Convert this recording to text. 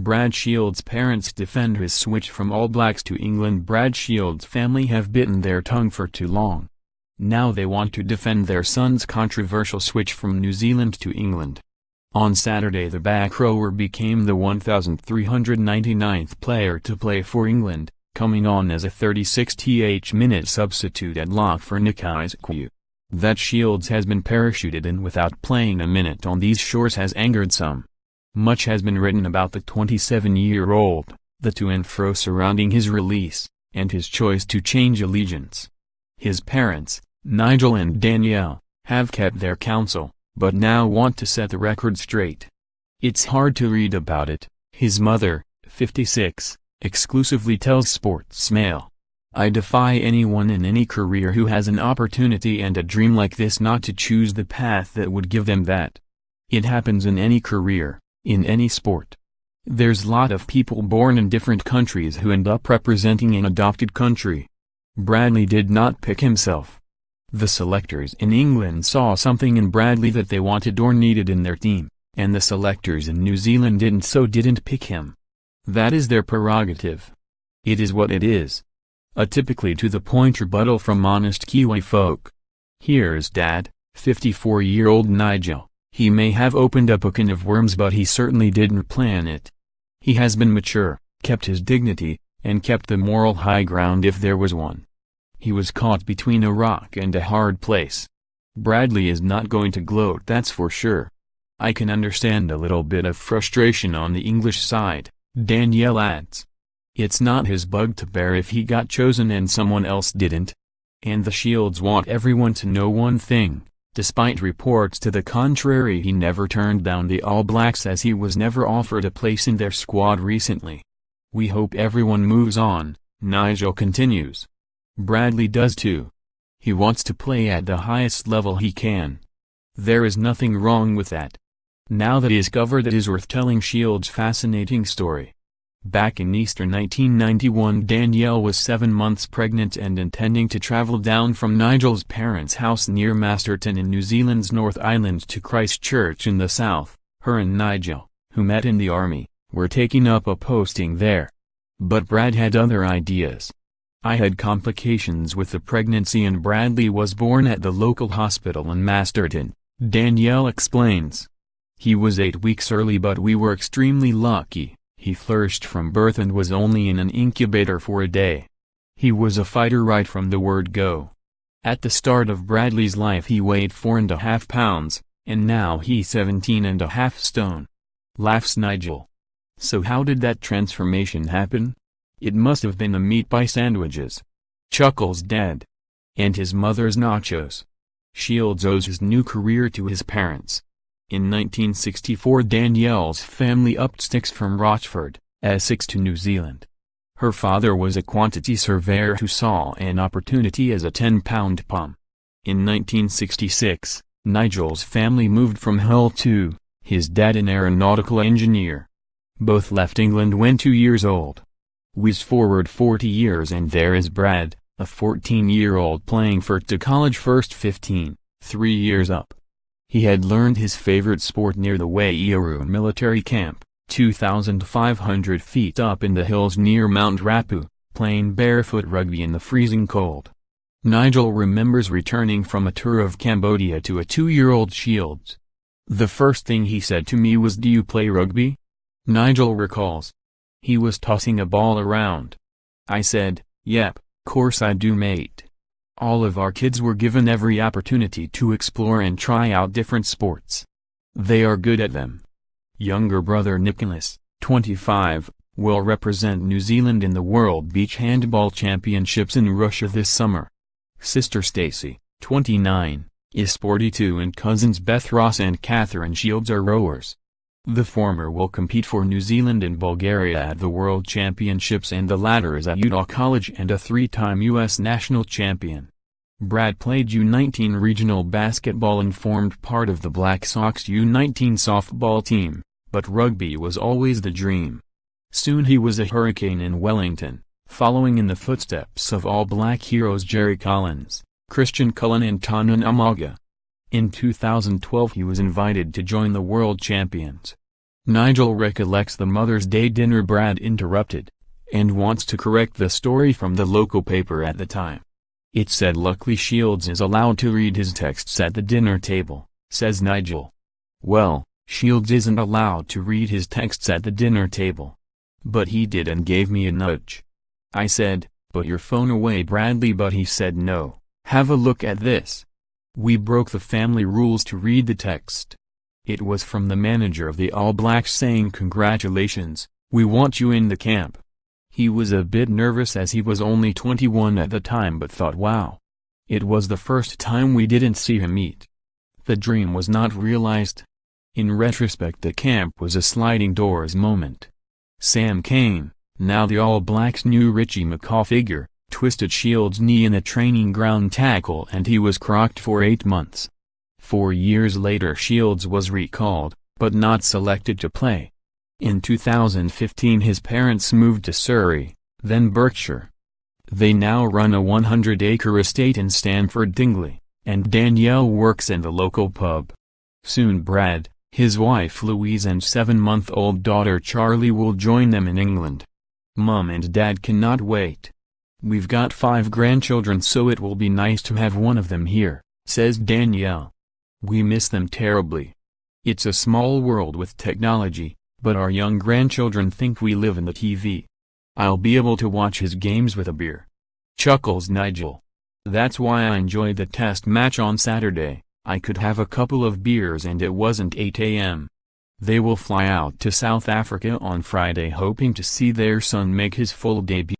Brad Shields' parents defend his switch from All Blacks to England. Brad Shields' family have bitten their tongue for too long. Now they want to defend their son's controversial switch from New Zealand to England. On Saturday the back rower became the 1,399th player to play for England, coming on as a 36th-minute substitute at lock for Nick Isiekwe. That Shields has been parachuted in without playing a minute on these shores has angered some. Much has been written about the 27-year-old, the to and fro surrounding his release, and his choice to change allegiance. His parents, Nigel and Danielle, have kept their counsel, but now want to set the record straight. It's hard to read about it, his mother, 56, exclusively tells Sportsmail. I defy anyone in any career who has an opportunity and a dream like this not to choose the path that would give them that. It happens in any career, in any sport. There's lot of people born in different countries who end up representing an adopted country. Bradley did not pick himself. The selectors in England saw something in Bradley that they wanted or needed in their team, and the selectors in New Zealand didn't pick him. That is their prerogative. It is what it is. A typically to-the-point rebuttal from honest Kiwi folk. Here's Dad, 54-year-old Nigel. He may have opened up a can of worms but he certainly didn't plan it. He has been mature, kept his dignity, and kept the moral high ground if there was one. He was caught between a rock and a hard place. Bradley is not going to gloat, that's for sure. I can understand a little bit of frustration on the English side, Danielle adds. It's not his bug to bear if he got chosen and someone else didn't. And the Shields want everyone to know one thing. Despite reports to the contrary, he never turned down the All Blacks as he was never offered a place in their squad recently. We hope everyone moves on, Nigel continues. Bradley does too. He wants to play at the highest level he can. There is nothing wrong with that. Now that is covered, it is worth telling Shields' fascinating story. Back in Easter 1991, Danielle was 7 months pregnant and intending to travel down from Nigel's parents' house near Masterton in New Zealand's North Island to Christchurch in the south. Her and Nigel, who met in the army, were taking up a posting there. But Brad had other ideas. I had complications with the pregnancy and Bradley was born at the local hospital in Masterton, Danielle explains. He was 8 weeks early but we were extremely lucky. He flourished from birth and was only in an incubator for a day. He was a fighter right from the word go. At the start of Bradley's life he weighed 4.5 pounds, and now he's 17.5 stone. Laughs Nigel. So how did that transformation happen? It must have been the meat pie sandwiches. Chuckles Dad. And his mother's nachos. Shields owes his new career to his parents. In 1964 Danielle's family upped sticks from Rochford, Essex to New Zealand. Her father was a quantity surveyor who saw an opportunity as a 10-pound pom. In 1966, Nigel's family moved from Hull too, his dad an aeronautical engineer. Both left England when 2 years old. Whiz forward 40 years and there is Brad, a 14-year-old playing for to college first 15, 3 years up. He had learned his favorite sport near the Waiouru military camp, 2,500 feet up in the hills near Mount Rapu, playing barefoot rugby in the freezing cold. Nigel remembers returning from a tour of Cambodia to a 2-year-old Shields. The first thing he said to me was, "Do you play rugby?" Nigel recalls. He was tossing a ball around. I said, "Yep, course I do mate." All of our kids were given every opportunity to explore and try out different sports. They are good at them. Younger brother Nicholas, 25, will represent New Zealand in the World Beach Handball Championships in Russia this summer. Sister Stacy, 29, is sporty too and cousins Beth Ross and Catherine Shields are rowers. The former will compete for New Zealand and Bulgaria at the World Championships and the latter is at Utah College and a 3-time U.S. national champion. Brad played U19 regional basketball and formed part of the Black Sox U19 softball team, but rugby was always the dream. Soon he was a Hurricane in Wellington, following in the footsteps of All Black heroes Jerry Collins, Christian Cullen and Tanan Umaga. In 2012 he was invited to join the World Champions. Nigel recollects the Mother's Day dinner Brad interrupted, and wants to correct the story from the local paper at the time. It said luckily Shields is allowed to read his texts at the dinner table, says Nigel. Well, Shields isn't allowed to read his texts at the dinner table. But he did and gave me a nudge. I said, "Put your phone away, Bradley," but he said no. Have a look at this. We broke the family rules to read the text. It was from the manager of the All Blacks saying congratulations, we want you in the camp. He was a bit nervous as he was only 21 at the time but thought wow. It was the first time we didn't see him eat. The dream was not realized. In retrospect the camp was a sliding doors moment. Sam Cane, now the All Blacks' new Richie McCaw figure, twisted Shields' knee in a training ground tackle and he was crocked for 8 months. 4 years later Shields was recalled, but not selected to play. In 2015 his parents moved to Surrey, then Berkshire. They now run a 100-acre estate in Stamford Dingley, and Danielle works in the local pub. Soon Brad, his wife Louise and 7-month-old daughter Charlie will join them in England. Mum and Dad cannot wait. We've got 5 grandchildren so it will be nice to have one of them here, says Danielle. We miss them terribly. It's a small world with technology, but our young grandchildren think we live in the TV. I'll be able to watch his games with a beer. Chuckles Nigel. That's why I enjoyed the test match on Saturday. I could have a couple of beers and it wasn't 8 a.m. They will fly out to South Africa on Friday hoping to see their son make his full debut.